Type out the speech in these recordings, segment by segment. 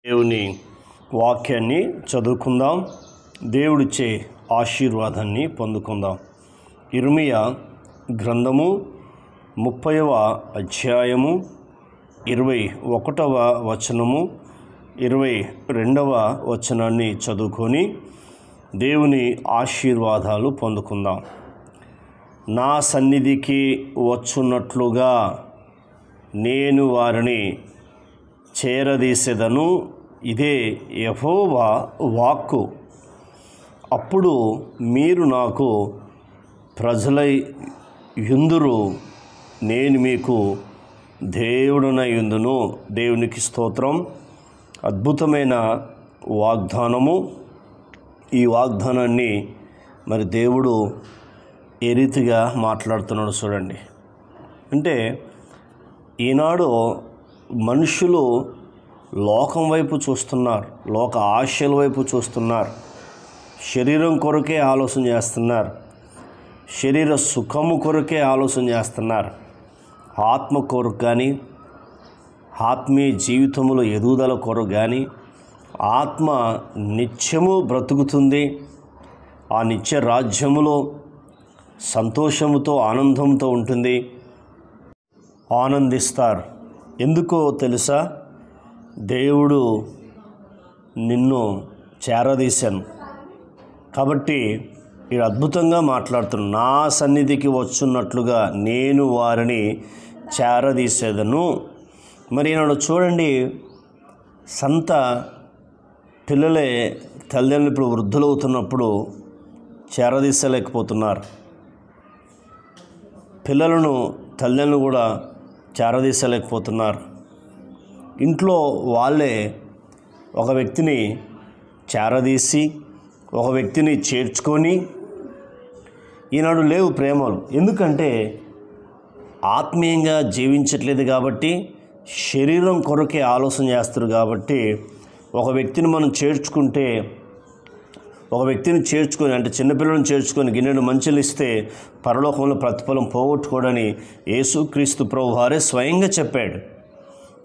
దేవుని వాక్యాన్ని చదువుకుందాం. దేవుడిచ్చే ఆశీర్వాదాన్ని పొందుకుందాం. ఇర్మియా గ్రంథము 30వ అధ్యాయము 21వ వచనము 22వ వచనాన్ని చదువుకొని దేవుని ఆశీర్వాదాలు పొందుకుందాం. నా సన్నిధికి వచ్చున్నట్లుగా నేను వారిని చేరదీసెదను, ఇదే యెహోవా వాక్కు. అప్పుడు మీరు నాకు ప్రజలై యుందురు, నేను మీకు దేవుడనై యుందును. దేవునికి స్తోత్రం. అద్భుతమైన వాగ్దానము. ఈ వాగ్దానాన్ని మరి దేవుడు ఏ రీతిగా మాట్లాడుతున్నాడు చూడండి. అంటే ఈనాడు మనుషులు లోకం వైపు చూస్తున్నారు, లోక ఆశల వైపు చూస్తున్నారు, శరీరం కొరకే ఆలోచన చేస్తున్నారు, శరీర సుఖము కొరకే ఆలోచన చేస్తున్నారు. ఆత్మ కొరకు కానీ, ఆత్మీయ జీవితంలో ఎదుగుదల కొరకు కానీ, ఆత్మ నిత్యము బ్రతుకుతుంది, ఆ నిత్య రాజ్యములో సంతోషముతో ఆనందంతో ఉంటుంది, ఆనందిస్తారు. ఎందుకో తెలుసా? దేవుడు నిన్ను చేరదీశాను కాబట్టి ఇది అద్భుతంగా మాట్లాడుతున్నాను. నా సన్నిధికి వచ్చున్నట్లుగా నేను వారిని చేరదీసేదను. మరి ఈనాడు చూడండి, సంత పిల్లలే తల్లిదండ్రులు ఇప్పుడు వృద్ధులవుతున్నప్పుడు చేరదీసలేకపోతున్నారు. పిల్లలను తల్లిదండ్రులు కూడా చేరదీసలేకపోతున్నారు. ఇంట్లో వాళ్ళే ఒక వ్యక్తిని చేరదీసి ఒక వ్యక్తిని చేర్చుకొని ఈనాడు లేవు ప్రేమలు. ఎందుకంటే ఆత్మీయంగా జీవించట్లేదు కాబట్టి, శరీరం కొరకే ఆలోచన చేస్తారు కాబట్టి, ఒక వ్యక్తిని మనం చేర్చుకుంటే, ఒక వ్యక్తిని చేర్చుకొని అంటే చిన్నపిల్లలను చేర్చుకొని గిన్నెడు మంచులు ఇస్తే పరలోకంలో ప్రతిఫలం పోగొట్టుకోడని యేసుక్రీస్తు ప్రభు వారే స్వయంగా చెప్పాడు.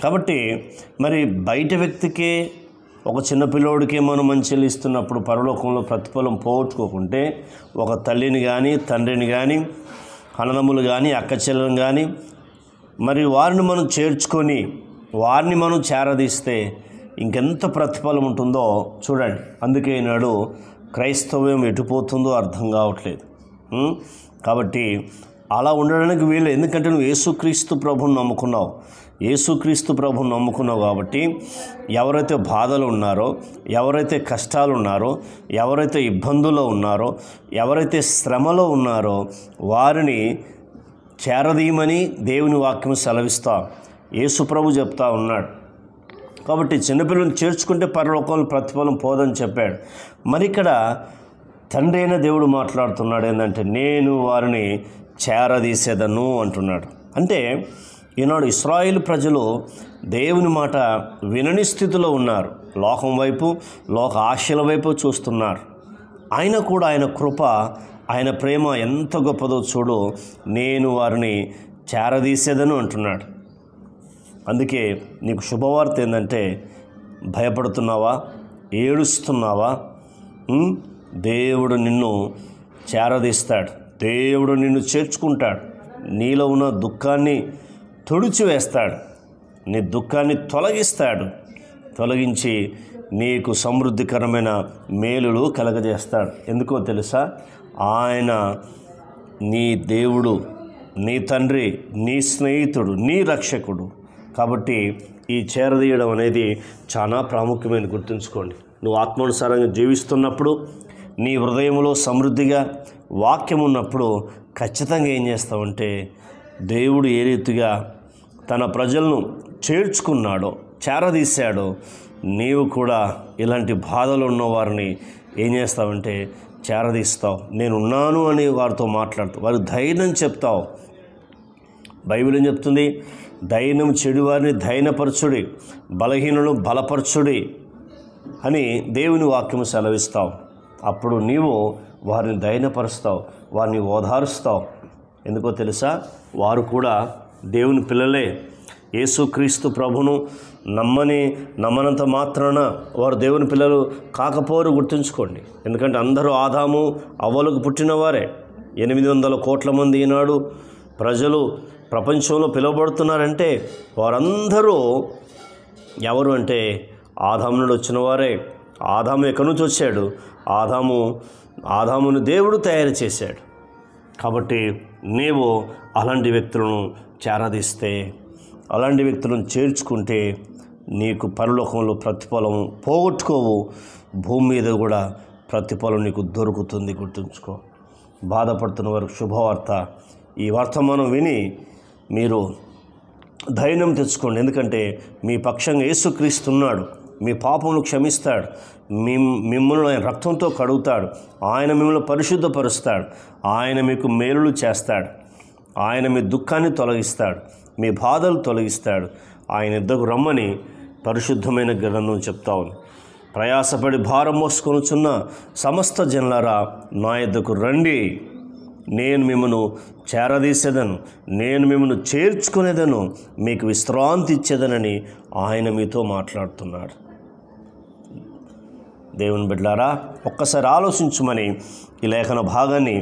కాబట్టి మరి బయట వ్యక్తికే, ఒక చిన్నపిల్లోడికే మనం మంచిలు ఇస్తున్నప్పుడు పరలోకంలో ప్రతిఫలం పోగొట్టుకోకుంటే, ఒక తల్లిని కానీ, తండ్రిని కానీ, అన్నదమ్ములు కానీ, అక్క చెల్లెలను కానీ మరి వారిని మనం చేర్చుకొని వారిని మనం చేరదీస్తే ఇంకెంత ప్రతిఫలం ఉంటుందో చూడండి. అందుకే నాడు క్రైస్తవ్యం ఎటుపోతుందో అర్థం కావట్లేదు. కాబట్టి అలా ఉండడానికి వీలు. ఎందుకంటే నువ్వు యేసుక్రీస్తు ప్రభువుని నమ్ముకున్నావు, యేసుక్రీస్తు ప్రభువుని నమ్ముకున్నావు కాబట్టి ఎవరైతే బాధలు ఉన్నారో, ఎవరైతే కష్టాలు ఉన్నారో, ఎవరైతే ఇబ్బందుల్లో ఉన్నారో, ఎవరైతే శ్రమలో ఉన్నారో వారిని చేరదీయమని దేవుని వాక్యం సెలవిస్తా యేసు ప్రభు చెప్తా ఉన్నాడు. కాబట్టి చిన్నపిల్లలను చేర్చుకుంటే పరలోకంలో ప్రతిఫలం పోదని చెప్పాడు. మరి ఇక్కడ తండ్రి అయిన దేవుడు మాట్లాడుతున్నాడు ఏంటంటే, నేను వారిని చేరదీసేదను అంటున్నాడు. అంటే ఈనాడు ఇశ్రాయేలు ప్రజలు దేవుని మాట వినని స్థితిలో ఉన్నారు. లోకం వైపు, లోక ఆశల వైపు చూస్తున్నారు. ఆయన కూడా ఆయన కృప, ఆయన ప్రేమ ఎంత గొప్పదో చూడు, నేను వారిని చేరదీసేదను అంటున్నాడు. అందుకే నీకు శుభవార్త ఏంటంటే, భయపడుతున్నావా, ఏడుస్తున్నావా? దేవుడు నిన్ను చేరదీస్తాడు, దేవుడు నిన్ను చేర్చుకుంటాడు, నీలో ఉన్న దుఃఖాన్ని తుడిచివేస్తాడు, నీ దుఃఖాన్ని తొలగించి నీకు సమృద్ధికరమైన మేలులు కలగజేస్తాడు. ఎందుకో తెలుసా? ఆయన నీ దేవుడు, నీ తండ్రి, నీ స్నేహితుడు, నీ రక్షకుడు. కాబట్టి ఈ చేరదీయడం అనేది చాలా ప్రాముఖ్యమైన గుర్తుంచుకోండి. నువ్వు ఆత్మానుసారంగా జీవిస్తున్నప్పుడు, నీ హృదయంలో సమృద్ధిగా వాక్యం ఉన్నప్పుడు ఖచ్చితంగా ఏం చేస్తావంటే, దేవుడు ఏ రీతిగా తన ప్రజలను చేర్చుకున్నాడో, చేరదీశాడో, నీవు కూడా ఇలాంటి బాధలు ఉన్న వారిని ఏం చేస్తావంటే చేరదీస్తావు. నేనున్నాను అని వారితో మాట్లాడుతావు, వారికి ధైర్యం చెప్తావు. బైబిల్ ఏం చెప్తుంది? ధైర్యం చెడు వారిని ధైర్యపరచుడి, బలహీనులను బలపరచుడి అని దేవుని వాక్యము సెలవిస్తావు. అప్పుడు నీవు వారిని ధైర్యపరుస్తావు, వారిని ఓదారుస్తావు. ఎందుకో తెలుసా? వారు కూడా దేవుని పిల్లలే. యేసుక్రీస్తు ప్రభును నమ్మనంత మాత్రాన వారు దేవుని పిల్లలు కాకపోరు గుర్తుంచుకోండి. ఎందుకంటే అందరూ ఆదాము అవ్వలకు పుట్టినవారే. 800 కోట్ల మంది ఈనాడు ప్రజలు ప్రపంచంలో పిలువబడుతున్నారంటే వారందరూ ఎవరు అంటే ఆదాము నుండి వచ్చిన వారే. ఆదాము ఎక్కడి నుంచి వచ్చాడు? ఆదాముని దేవుడు తయారు చేశాడు. కాబట్టి నీవు అలాంటి వ్యక్తులను చేరదీస్తే, అలాంటి వ్యక్తులను చేర్చుకుంటే నీకు పరలోకంలో ప్రతిఫలం పోగొట్టుకోవు, భూమి మీద కూడా ప్రతిఫలం నీకు దొరుకుతుంది. గుర్తుంచుకో. బాధపడుతున్న వారికి శుభవార్త. ఈ వర్తమానం విని మీరు ధైర్యం తెచ్చుకోండి. ఎందుకంటే మీ పక్షంగా యేసుక్రీస్తు ఉన్నాడు. మీ పాపమును క్షమిస్తాడు. మిమ్మల్ని ఆయన రక్తంతో కడుగుతాడు. ఆయన మిమ్మల్ని పరిశుద్ధపరుస్తాడు. ఆయన మీకు మేలులు చేస్తాడు. ఆయన మీ దుఃఖాన్ని తొలగిస్తాడు, మీ బాధలు తొలగిస్తాడు. ఆయన ఇద్దరు రమ్మని పరిశుద్ధమైన గ్రంథం చెప్తా ఉంది. ప్రయాసపడి భారం మోసుకొనుచున్న సమస్త జనులారా నా యొద్దకు రండి, నేను మిమ్మను చేరదీసేదను, నేను మిమ్మను చేర్చుకునేదను, మీకు విశ్రాంతి ఇచ్చేదనని ఆయన మీతో మాట్లాడుతున్నాడు. దేవుని బిడ్డలారా, ఒక్కసారి ఆలోచించమని ఈ లేఖన భాగాన్ని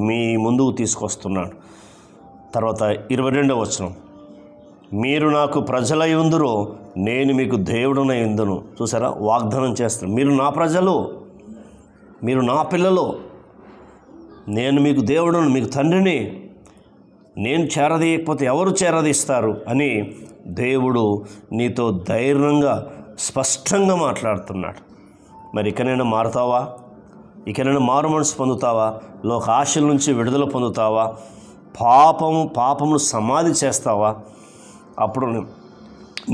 మీ ముందుకు తీసుకొస్తున్నాడు. తర్వాత 22వ వచనం, మీరు నాకు ప్రజలై ఉందురో నేను మీకు దేవుడునై ఉందును. చూసారా, వాగ్దానం చేస్తాను. మీరు నా ప్రజలు, మీరు నా పిల్లలు, నేను మీకు దేవుడును, మీకు తండ్రిని. నేను చేరదీయకపోతే ఎవరు చేరదీస్తారు అని దేవుడు నీతో ధైర్యంగా స్పష్టంగా మాట్లాడుతున్నాడు. మరి ఇకనైనా మారుతావా? ఇకనైనా మారు మనసు పొందుతావా? లోక ఆశల నుంచి విడుదల పొందుతావా? పాపమును సమాధి చేస్తావా? అప్పుడు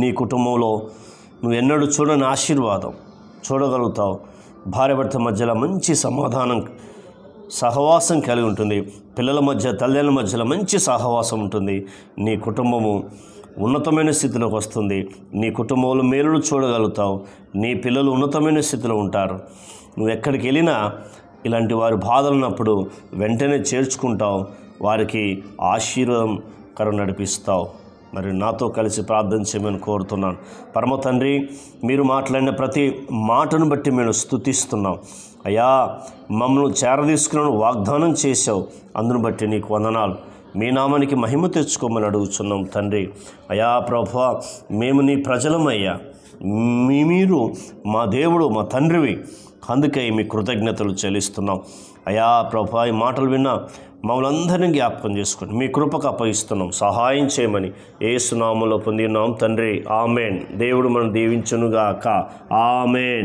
నీ కుటుంబంలో నువ్వు ఎన్నడూ చూడని ఆశీర్వాదం చూడగలుగుతావు. భార్యాభర్త మధ్యలో మంచి సమాధానం, సహవాసం కలిగి ఉంటుంది. పిల్లల మధ్య, తల్లిదండ్రుల మధ్యలో మంచి సహవాసం ఉంటుంది. నీ కుటుంబము ఉన్నతమైన స్థితిలోకి వస్తుంది. నీ కుటుంబంలో మేలులు చూడగలుగుతావు. నీ పిల్లలు ఉన్నతమైన స్థితిలో ఉంటారు. నువ్వు ఎక్కడికి వెళ్ళినా ఇలాంటి వారి బాధలు ఉన్నప్పుడు వెంటనే చేర్చుకుంటావు, వారికి ఆశీర్వాదకరం నడిపిస్తావు. మరి నాతో కలిసి ప్రార్థన చేయమని కోరుతున్నాను. పరమ తండ్రి, మీరు మాట్లాడిన ప్రతి మాటను బట్టి మేము స్తుతిస్తున్నాం. అయ్యా, మమ్మల్ని చేరదీసుకున్న వాగ్దానం చేశావు, అందును బట్టి నీకు వందనాలు. మీ నామానికి మహిమ తెచ్చుకోమని అడుగుతున్నాం తండ్రి. అయా ప్రభువా, మేము నీ ప్రజలమయ్యా, మీరు మా దేవుడు, మా తండ్రివి, అందుకే మీ కృతజ్ఞతలు చెల్లిస్తున్నాం. అయా ప్రభువా, ఈ మాటలు విన్నా మమ్మల్ని అందరినీ జ్ఞాపకం చేసుకోండి. మీ కృపకు అప్పగిస్తున్నాం, సహాయం చేయమని యేసు నామములో పొందినాం తండ్రి. ఆమెన్. దేవుడు మనం దీవించునుగాక. ఆమెన్.